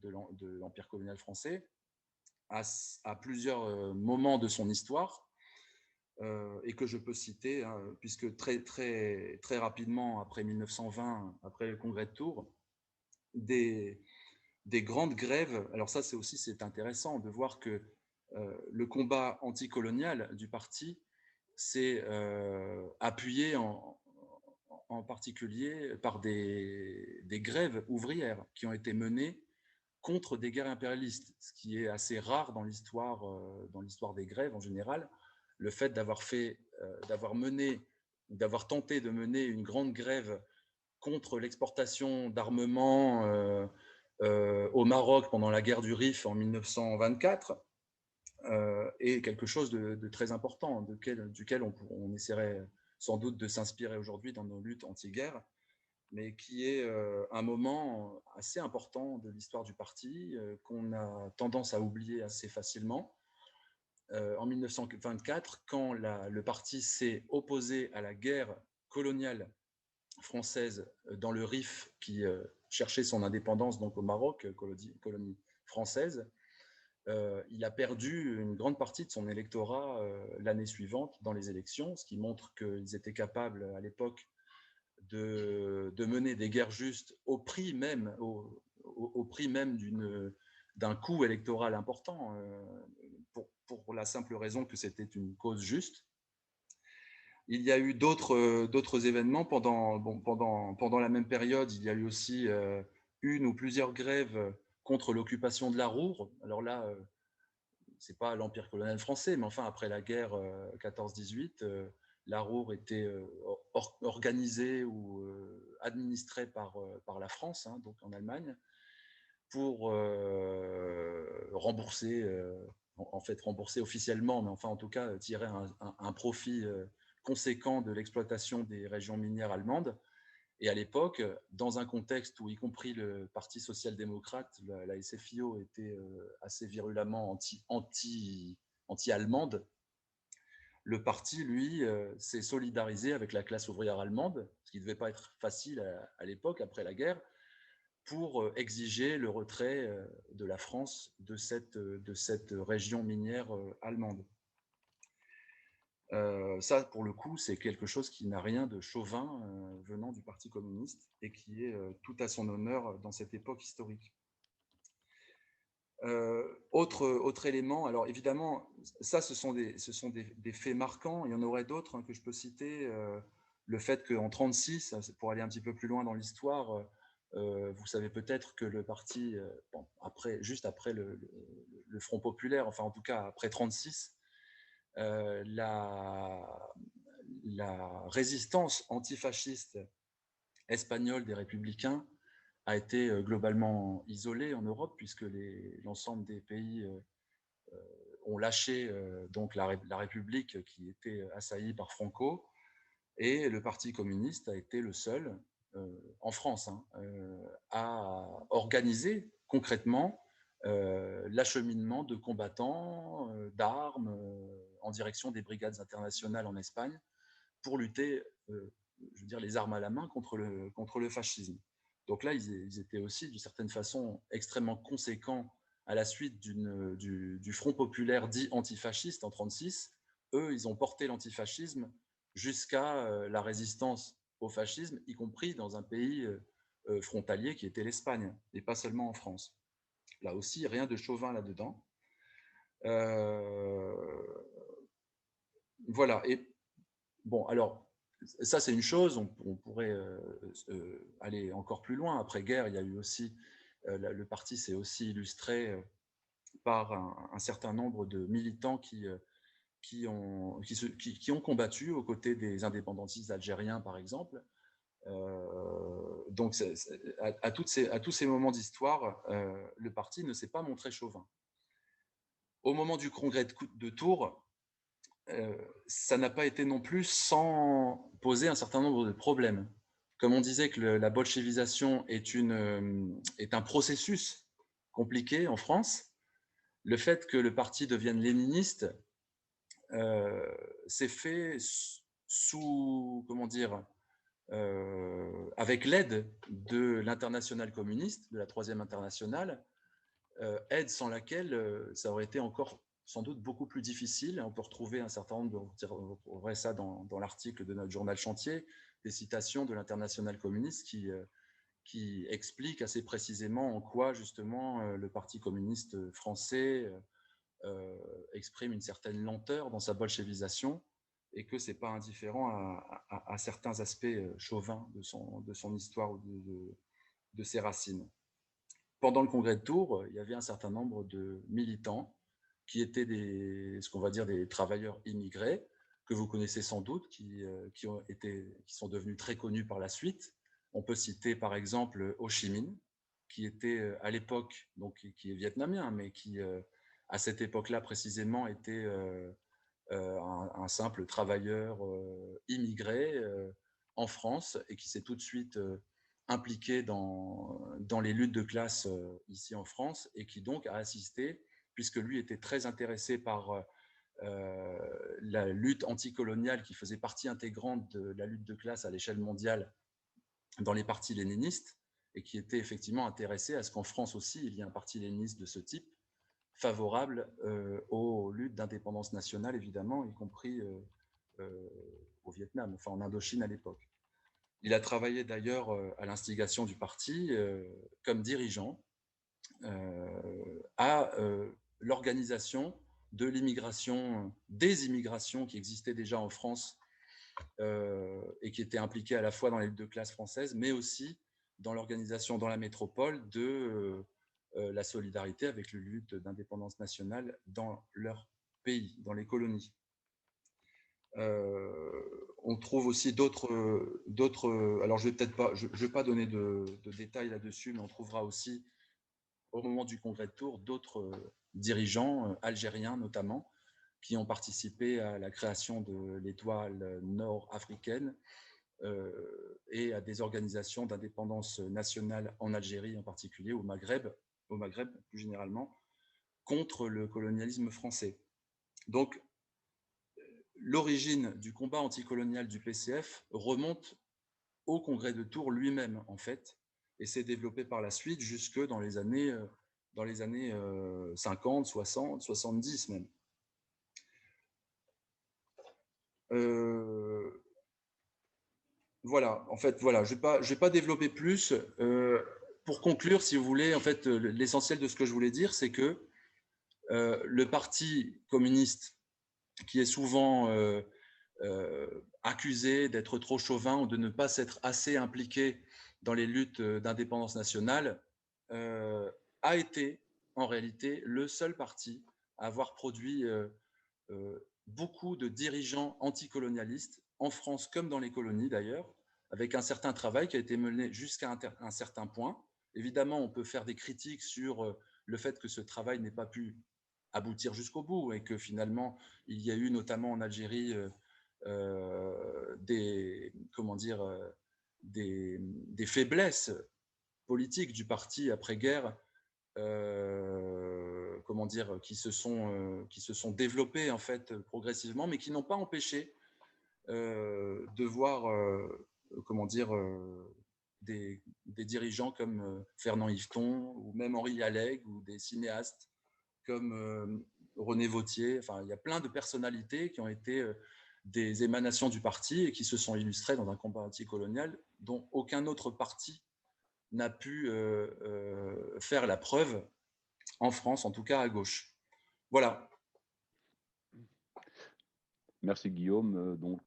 l'Empire colonial français à plusieurs moments de son histoire et que je peux citer, hein, puisque très rapidement, après 1920, après le congrès de Tours, des grandes grèves. Alors ça, c'est intéressant de voir que le combat anticolonial du parti s'est appuyé en particulier par des grèves ouvrières qui ont été menées contre des guerres impérialistes, ce qui est assez rare dans l'histoire des grèves en général. Le fait d'avoir tenté de mener une grande grève contre l'exportation d'armement au Maroc pendant la guerre du Rif en 1924 est quelque chose de très important, duquel on essaierait sans doute de s'inspirer aujourd'hui dans nos luttes anti-guerre, mais qui est un moment assez important de l'histoire du parti qu'on a tendance à oublier assez facilement. En 1924, quand le parti s'est opposé à la guerre coloniale française dans le Rif, qui cherchait son indépendance donc au Maroc, colonie française, il a perdu une grande partie de son électorat l'année suivante dans les élections, ce qui montre qu'ils étaient capables à l'époque de mener des guerres justes au prix même d'un coût électoral important, pour la simple raison que c'était une cause juste. Il y a eu d'autres événements pendant la même période. Il y a eu aussi une ou plusieurs grèves contre l'occupation de la Roure. Alors là, c'est pas l'Empire colonial français, mais enfin après la guerre 14-18, la Ruhr était organisée ou administrée par la France, hein, donc en Allemagne, pour rembourser, en fait rembourser officiellement, mais enfin en tout cas tirer un profit conséquent de l'exploitation des régions minières allemandes. Et à l'époque, dans un contexte où y compris le Parti social-démocrate, la SFIO était assez virulemment anti-allemande, le parti, lui, s'est solidarisé avec la classe ouvrière allemande, ce qui ne devait pas être facile à l'époque, après la guerre, pour exiger le retrait de la France de cette région minière allemande. Ça, pour le coup, c'est quelque chose qui n'a rien de chauvin venant du Parti communiste et qui est tout à son honneur dans cette époque historique. Autre élément, alors évidemment, ça, ce sont des faits marquants. Il y en aurait d'autres que je peux citer. Le fait qu'en 1936, pour aller un petit peu plus loin dans l'histoire, vous savez peut-être que le parti, juste après le Front populaire, enfin en tout cas après 1936, la résistance antifasciste espagnole des républicains a été globalement isolée en Europe, puisque l'ensemble des pays ont lâché donc la République qui était assaillie par Franco, et le Parti communiste a été le seul, en France, hein, à organiser concrètement l'acheminement de combattants, d'armes en direction des brigades internationales en Espagne pour lutter, je veux dire, les armes à la main contre le fascisme. Donc là, ils étaient aussi, d'une certaine façon, extrêmement conséquents à la suite du Front populaire dit antifasciste en 1936. Eux, ils ont porté l'antifascisme jusqu'à la résistance au fascisme, y compris dans un pays frontalier qui était l'Espagne, et pas seulement en France. Là aussi, rien de chauvin là-dedans. Voilà. Et bon, alors, ça c'est une chose, on pourrait aller encore plus loin. Après-guerre, il y a eu aussi, le parti s'est aussi illustré par un certain nombre de militants qui ont combattu aux côtés des indépendantistes algériens, par exemple. Donc, à tous ces moments d'histoire, le parti ne s'est pas montré chauvin. Au moment du congrès de Tours, ça n'a pas été non plus sans poser un certain nombre de problèmes. Comme on disait que la bolchevisation est un processus compliqué en France, le fait que le parti devienne léniniste s'est fait sous, comment dire, avec l'aide de l'internationale communiste, de la Troisième Internationale, aide sans laquelle ça aurait été encore sans doute beaucoup plus difficile. On peut retrouver un certain nombre, on retrouverait ça dans l'article de notre journal Chantier, des citations de l'internationale communiste qui expliquent assez précisément en quoi justement le Parti communiste français exprime une certaine lenteur dans sa bolchevisation et que ce n'est pas indifférent à certains aspects chauvins de son histoire ou de ses racines. Pendant le congrès de Tours, il y avait un certain nombre de militants qui étaient ce qu'on va dire des travailleurs immigrés, que vous connaissez sans doute, qui sont devenus très connus par la suite. On peut citer par exemple Ho Chi Minh, qui était à l'époque, donc qui est vietnamien, mais qui à cette époque-là précisément était un simple travailleur immigré en France et qui s'est tout de suite impliqué dans les luttes de classe ici en France et qui donc a assisté, puisque lui était très intéressé par la lutte anticoloniale qui faisait partie intégrante de la lutte de classe à l'échelle mondiale dans les partis léninistes et qui était effectivement intéressé à ce qu'en France aussi il y ait un parti léniniste de ce type favorable aux luttes d'indépendance nationale, évidemment, y compris au Vietnam, enfin en Indochine à l'époque. Il a travaillé d'ailleurs à l'instigation du parti comme dirigeant à l'organisation de l'immigration, des immigrations qui existaient déjà en France et qui étaient impliquées à la fois dans les luttes de classe françaises, mais aussi dans l'organisation dans la métropole de la solidarité avec les luttes d'indépendance nationale dans leur pays, dans les colonies. On trouve aussi d'autres. Alors, je ne vais pas donner de détails là-dessus, mais on trouvera aussi, au moment du congrès de Tours, d'autres dirigeants algériens notamment, qui ont participé à la création de l'étoile nord-africaine et à des organisations d'indépendance nationale en Algérie en particulier, au Maghreb plus généralement, contre le colonialisme français. Donc, l'origine du combat anticolonial du PCF remonte au congrès de Tours lui-même, en fait, et s'est développé par la suite jusque dans les années 50, 60, 70 même. Voilà, en fait, voilà, je vais pas développer plus. Pour conclure, si vous voulez, en fait, l'essentiel de ce que je voulais dire, c'est que le Parti communiste, qui est souvent accusé d'être trop chauvin ou de ne pas s'être assez impliqué dans les luttes d'indépendance nationale, a été en réalité le seul parti à avoir produit beaucoup de dirigeants anticolonialistes, en France comme dans les colonies d'ailleurs, avec un certain travail qui a été mené jusqu'à un certain point. Évidemment, on peut faire des critiques sur le fait que ce travail n'ait pas pu aboutir jusqu'au bout et que finalement, il y a eu notamment en Algérie des faiblesses politiques du parti après-guerre qui se sont développées en fait progressivement, mais qui n'ont pas empêché de voir des dirigeants comme Fernand Yveton ou même Henri Alleg ou des cinéastes comme René Vauthier. Enfin, il y a plein de personnalités qui ont été des émanations du parti et qui se sont illustrées dans un combat anticolonial dont aucun autre parti n'a pu faire la preuve en France, en tout cas à gauche. Voilà. Merci Guillaume. Donc...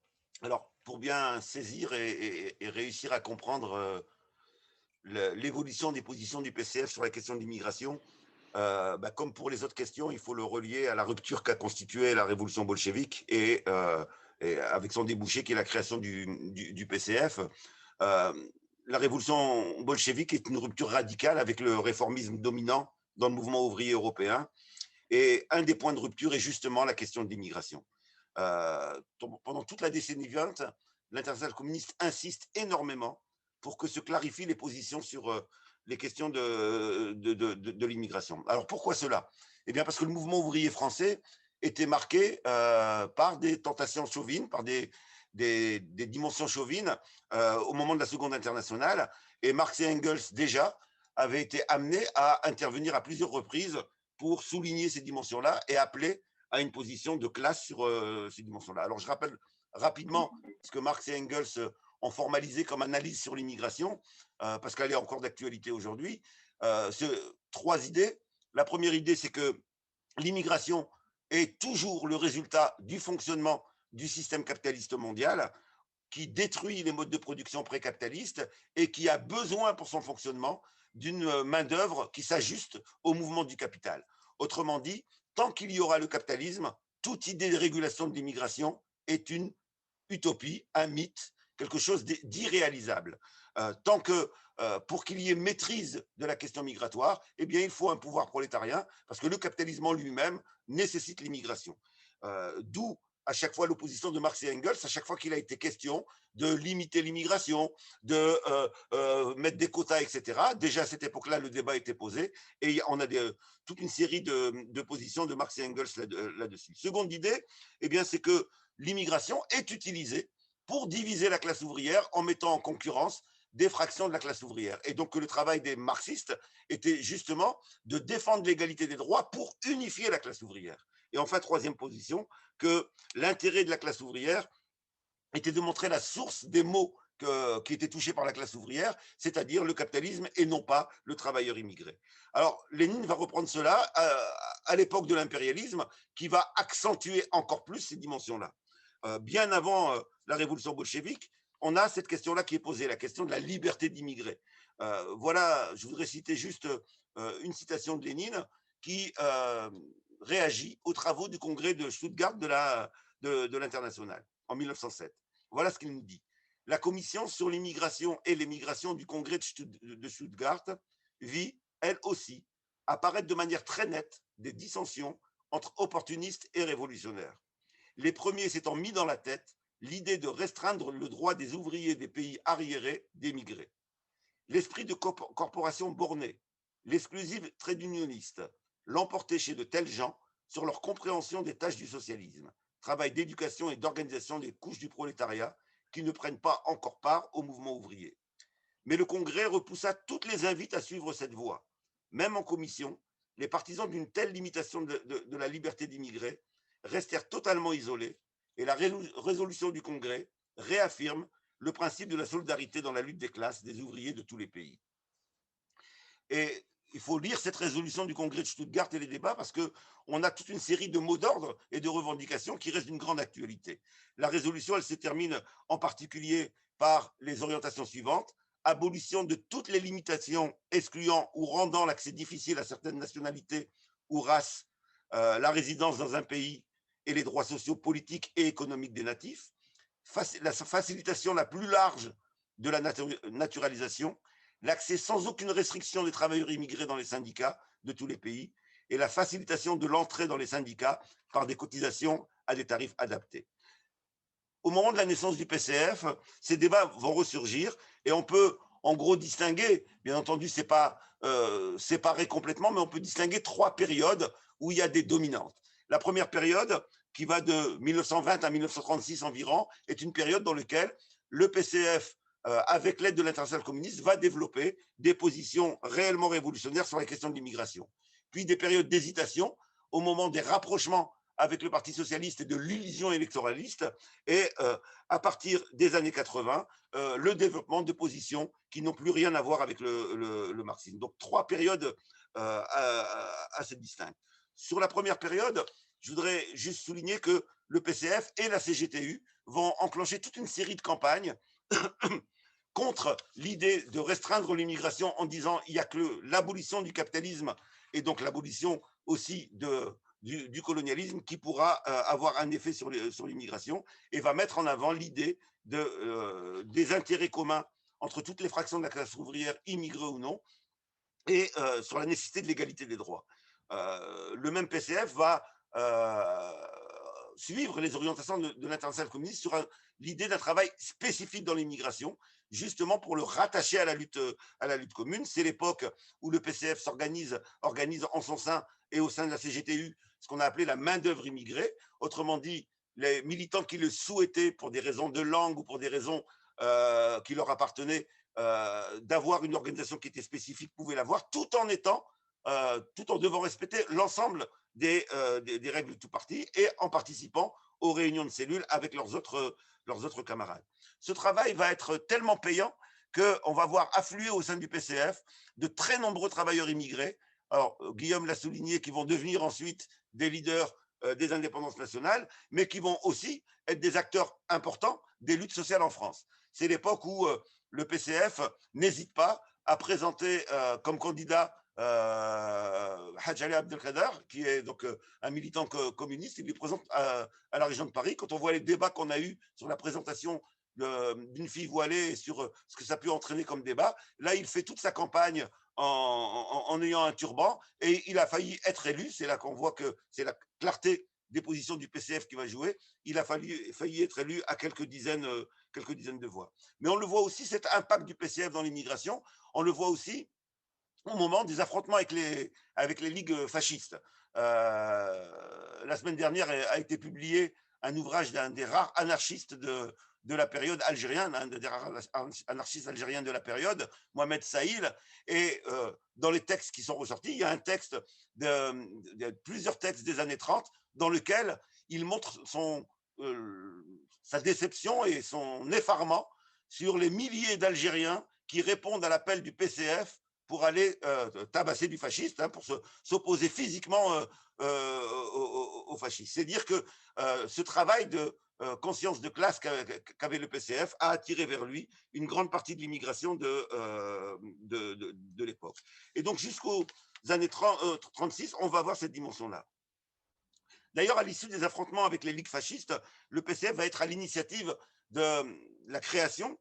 Alors, pour bien saisir et réussir à comprendre l'évolution des positions du PCF sur la question de l'immigration, comme pour les autres questions, il faut le relier à la rupture qu'a constituée la révolution bolchevique et avec son débouché qui est la création du PCF. La révolution bolchevique est une rupture radicale avec le réformisme dominant dans le mouvement ouvrier européen. Et un des points de rupture est justement la question de l'immigration. Pendant toute la décennie 20, l'internationale communiste insiste énormément pour que se clarifient les positions sur les questions de l'immigration. Alors pourquoi cela? Eh bien parce que le mouvement ouvrier français était marqué par des tentations chauvines, par des dimensions chauvines au moment de la Seconde Internationale. Et Marx et Engels, déjà, avaient été amenés à intervenir à plusieurs reprises pour souligner ces dimensions-là et appeler à une position de classe sur ces dimensions-là. Alors, je rappelle rapidement ce que Marx et Engels ont formalisé comme analyse sur l'immigration, parce qu'elle est encore d'actualité aujourd'hui. Trois idées. La première idée, c'est que l'immigration est toujours le résultat du fonctionnement du système capitaliste mondial qui détruit les modes de production précapitalistes et qui a besoin pour son fonctionnement d'une main-d'œuvre qui s'ajuste au mouvement du capital. Autrement dit, tant qu'il y aura le capitalisme, toute idée de régulation de l'immigration est une utopie, un mythe, quelque chose d'irréalisable. Tant que pour qu'il y ait maîtrise de la question migratoire, eh bien, il faut un pouvoir prolétarien, parce que le capitalisme en lui-même nécessite l'immigration. D'où à chaque fois l'opposition de Marx et Engels, à chaque fois qu'il a été question de limiter l'immigration, de mettre des quotas, etc. Déjà à cette époque-là, le débat était posé, et on a toute une série de positions de Marx et Engels là-dessus. Seconde idée, eh bien, c'est que l'immigration est utilisée pour diviser la classe ouvrière en mettant en concurrence des fractions de la classe ouvrière. Et donc que le travail des marxistes était justement de défendre l'égalité des droits pour unifier la classe ouvrière. Et enfin, troisième position, que l'intérêt de la classe ouvrière était de montrer la source des maux qui étaient touchés par la classe ouvrière, c'est-à-dire le capitalisme et non pas le travailleur immigré. Alors, Lénine va reprendre cela à l'époque de l'impérialisme, qui va accentuer encore plus ces dimensions-là. Bien avant la révolution bolchevique, on a cette question-là qui est posée, la question de la liberté d'immigrer. Voilà, je voudrais citer juste une citation de Lénine qui réagit aux travaux du congrès de Stuttgart de l'Internationale en 1907. Voilà ce qu'il nous dit. La commission sur l'immigration et l'émigration du congrès de Stuttgart vit, elle aussi, apparaître de manière très nette des dissensions entre opportunistes et révolutionnaires. Les premiers s'étant mis dans la tête l'idée de restreindre le droit des ouvriers des pays arriérés d'émigrer. L'esprit de corporation bornée, l'exclusive trade unioniste, l'emportait chez de tels gens sur leur compréhension des tâches du socialisme, travail d'éducation et d'organisation des couches du prolétariat qui ne prennent pas encore part au mouvement ouvrier. Mais le Congrès repoussa toutes les invites à suivre cette voie. Même en commission, les partisans d'une telle limitation de la liberté d'immigrer restèrent totalement isolés et la résolution du Congrès réaffirme le principe de la solidarité dans la lutte des classes des ouvriers de tous les pays. Et il faut lire cette résolution du Congrès de Stuttgart et les débats parce qu'on a toute une série de mots d'ordre et de revendications qui restent d'une grande actualité. La résolution, elle se termine en particulier par les orientations suivantes: abolition de toutes les limitations excluant ou rendant l'accès difficile à certaines nationalités ou races, la résidence dans un pays et les droits sociaux, politiques et économiques des natifs, la facilitation la plus large de la naturalisation, l'accès sans aucune restriction des travailleurs immigrés dans les syndicats de tous les pays et la facilitation de l'entrée dans les syndicats par des cotisations à des tarifs adaptés. Au moment de la naissance du PCF, ces débats vont ressurgir et on peut en gros distinguer, bien entendu, c'est pas séparé complètement, mais on peut distinguer trois périodes où il y a des dominantes. La première période, qui va de 1920 à 1936 environ, est une période dans laquelle le PCF, avec l'aide de l'Internationale communiste, va développer des positions réellement révolutionnaires sur la question de l'immigration. Puis des périodes d'hésitation au moment des rapprochements avec le Parti socialiste et de l'illusion électoraliste, et à partir des années 80, le développement de positions qui n'ont plus rien à voir avec le marxisme. Donc trois périodes assez distinctes. Sur la première période, je voudrais juste souligner que le PCF et la CGTU vont enclencher toute une série de campagnes contre l'idée de restreindre l'immigration en disant il n'y a que l'abolition du capitalisme et donc l'abolition aussi du colonialisme qui pourra avoir un effet sur l'immigration et va mettre en avant l'idée des intérêts communs entre toutes les fractions de la classe ouvrière, immigrées ou non, et sur la nécessité de l'égalité des droits. Le même PCF va suivre les orientations de l'internationale communiste sur l'idée d'un travail spécifique dans l'immigration, justement pour le rattacher à la lutte commune. C'est l'époque où le PCF organise en son sein et au sein de la CGTU ce qu'on a appelé la main-d'œuvre immigrée. Autrement dit, les militants qui le souhaitaient pour des raisons de langue ou pour des raisons qui leur appartenaient, d'avoir une organisation qui était spécifique pouvaient l'avoir, tout en devant respecter l'ensemble des règles de tout parti et en participant aux réunions de cellules avec leurs autres camarades. Ce travail va être tellement payant qu'on va voir affluer au sein du PCF de très nombreux travailleurs immigrés. Alors, Guillaume l'a souligné, qui vont devenir ensuite des leaders des indépendances nationales, mais qui vont aussi être des acteurs importants des luttes sociales en France. C'est l'époque où le PCF n'hésite pas à présenter comme candidat Hadj Ali Abdelkader, qui est donc un militant communiste. Il lui présente à la région de Paris. Quand on voit les débats qu'on a eus sur la présentation d'une fille voilée et sur ce que ça peut entraîner comme débat, là, il fait toute sa campagne en ayant un turban et il a failli être élu. C'est là qu'on voit que c'est la clarté des positions du PCF qui va jouer. Il a failli être élu à quelques dizaines de voix. Mais on le voit aussi, cet impact du PCF dans l'immigration, on le voit aussi au moment des affrontements avec les ligues fascistes. La semaine dernière a été publié un ouvrage d'un des rares anarchistes de la période algérienne, un des rares anarchistes algériens de la période, Mohamed Saïl, et dans les textes qui sont ressortis, il y a un texte, plusieurs textes des années 30 dans lequel il montre sa déception et son effarement sur les milliers d'Algériens qui répondent à l'appel du PCF pour aller tabasser du fasciste, pour s'opposer physiquement aux fascistes. C'est dire que ce travail de conscience de classe qu'avait le PCF a attiré vers lui une grande partie de l'immigration de l'époque. Et donc jusqu'aux années 36, on va voir cette dimension-là. D'ailleurs, à l'issue des affrontements avec les ligues fascistes, le PCF va être à l'initiative de la création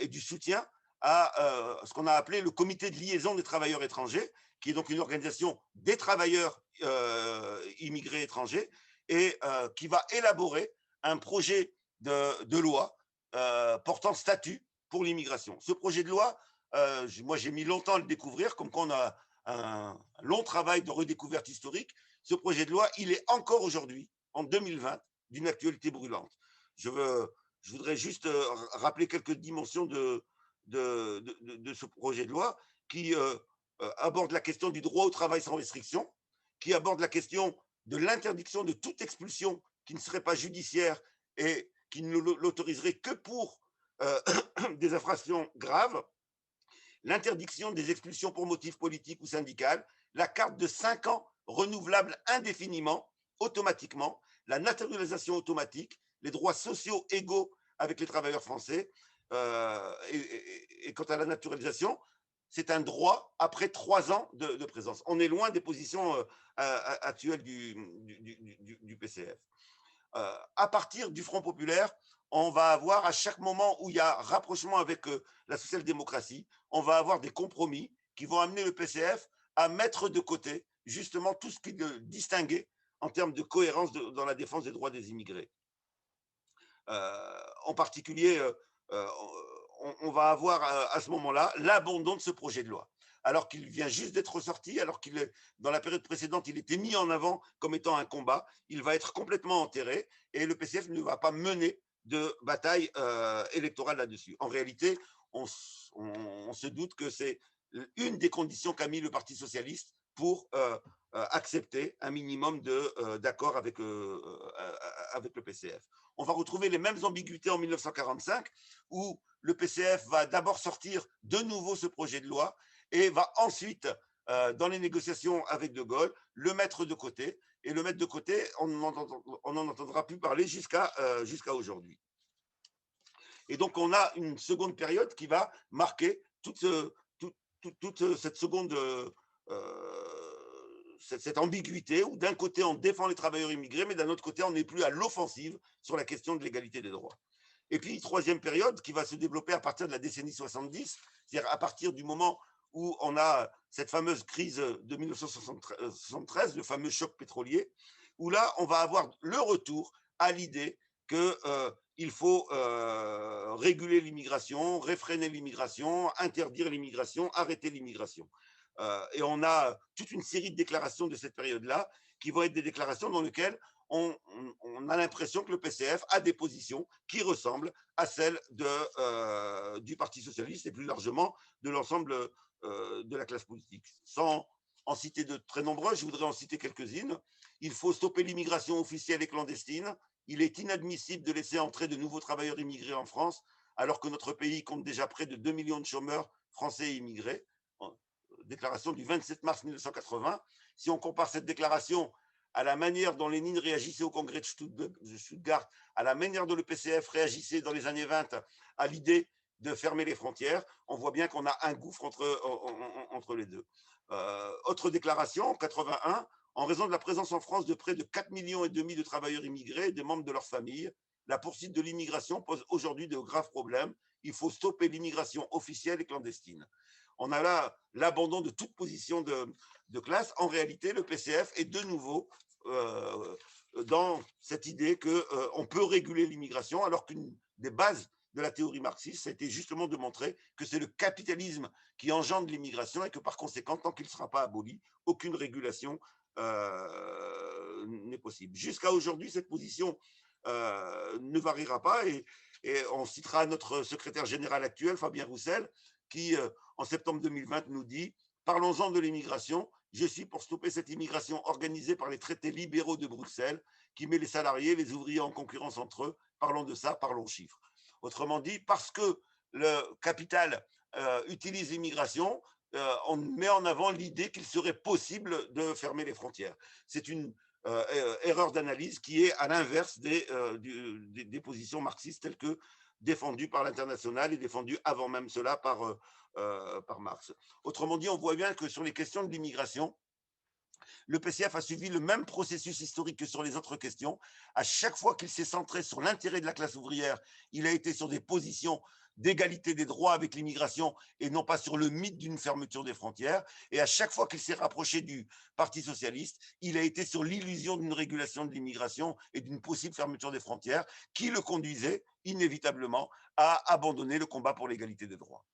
et du soutien à ce qu'on a appelé le comité de liaison des travailleurs étrangers, qui est donc une organisation des travailleurs immigrés étrangers et qui va élaborer un projet de loi portant statut pour l'immigration. Ce projet de loi, moi j'ai mis longtemps à le découvrir, comme qu'on a un long travail de redécouverte historique. Ce projet de loi, il est encore aujourd'hui, en 2020, d'une actualité brûlante. Je voudrais juste rappeler quelques dimensions de ce projet de loi qui aborde la question du droit au travail sans restriction, qui aborde la question de l'interdiction de toute expulsion qui ne serait pas judiciaire et qui ne l'autoriserait que pour des infractions graves, l'interdiction des expulsions pour motif politique ou syndical, la carte de 5 ans renouvelable indéfiniment, automatiquement, la naturalisation automatique, les droits sociaux égaux avec les travailleurs français. Et quant à la naturalisation, c'est un droit après 3 ans de présence. On est loin des positions actuelles du PCF. À partir du Front populaire, on va avoir, à chaque moment où il y a rapprochement avec la social-démocratie, on va avoir des compromis qui vont amener le PCF à mettre de côté justement tout ce qui le distinguait en termes de cohérence dans la défense des droits des immigrés. En particulier, on va avoir à ce moment-là l'abandon de ce projet de loi. Alors qu'il vient juste d'être ressorti, alors qu'il dans la période précédente, il était mis en avant comme étant un combat, il va être complètement enterré et le PCF ne va pas mener de bataille électorale là-dessus. En réalité, on se doute que c'est une des conditions qu'a mis le Parti socialiste pour accepter un minimum d'accord avec le PCF. On va retrouver les mêmes ambiguïtés en 1945, où le PCF va d'abord sortir de nouveau ce projet de loi et va ensuite, dans les négociations avec De Gaulle, le mettre de côté. Et le mettre de côté, on n'en entendra plus parler jusqu'à aujourd'hui. Et donc, on a une seconde période qui va marquer toute cette seconde cette ambiguïté où d'un côté on défend les travailleurs immigrés, mais d'un autre côté on n'est plus à l'offensive sur la question de l'égalité des droits. Et puis, troisième période qui va se développer à partir de la décennie 70, c'est-à-dire à partir du moment où on a cette fameuse crise de 1973, le fameux choc pétrolier, où là, on va avoir le retour à l'idée qu'il faut réguler l'immigration, réfréner l'immigration, interdire l'immigration, arrêter l'immigration. Et on a toute une série de déclarations de cette période-là qui vont être des déclarations dans lesquelles on a l'impression que le PCF a des positions qui ressemblent à celles du Parti socialiste et plus largement de l'ensemble de la classe politique. Sans en citer de très nombreuses, je voudrais en citer quelques-unes. Il faut stopper l'immigration officielle et clandestine. Il est inadmissible de laisser entrer de nouveaux travailleurs immigrés en France, alors que notre pays compte déjà près de 2 millions de chômeurs français et immigrés. Déclaration du 27 mars 1980. Si on compare cette déclaration à la manière dont Lénine réagissait au congrès de Stuttgart, à la manière dont le PCF réagissait dans les années 20 à l'idée de fermer les frontières, on voit bien qu'on a un gouffre entre les deux. Autre déclaration, en 81, en raison de la présence en France de près de 4,5 millions de travailleurs immigrés et des membres de leurs familles, la poursuite de l'immigration pose aujourd'hui de graves problèmes. Il faut stopper l'immigration officielle et clandestine. On a là l'abandon de toute position de classe. En réalité, le PCF est de nouveau dans cette idée qu'on peut réguler l'immigration, alors qu'une des bases de la théorie marxiste, c'était justement de montrer que c'est le capitalisme qui engendre l'immigration et que par conséquent, tant qu'il ne sera pas aboli, aucune régulation n'est possible. Jusqu'à aujourd'hui, cette position ne variera pas et on citera notre secrétaire général actuel, Fabien Roussel, qui, en septembre 2020, nous dit « Parlons-en de l'immigration. Je suis pour stopper cette immigration organisée par les traités libéraux de Bruxelles qui met les salariés, les ouvriers en concurrence entre eux. Parlons de ça, parlons chiffres. » Autrement dit, parce que le capital utilise l'immigration, on met en avant l'idée qu'il serait possible de fermer les frontières. C'est une erreur d'analyse qui est à l'inverse des positions marxistes telles que défendues par l'Internationale et défendues avant même cela par Marx. Autrement dit, on voit bien que sur les questions de l'immigration, le PCF a suivi le même processus historique que sur les autres questions. À chaque fois qu'il s'est centré sur l'intérêt de la classe ouvrière, il a été sur des positions d'égalité des droits avec l'immigration et non pas sur le mythe d'une fermeture des frontières. Et à chaque fois qu'il s'est rapproché du Parti socialiste, il a été sur l'illusion d'une régulation de l'immigration et d'une possible fermeture des frontières qui le conduisait inévitablement à abandonner le combat pour l'égalité des droits.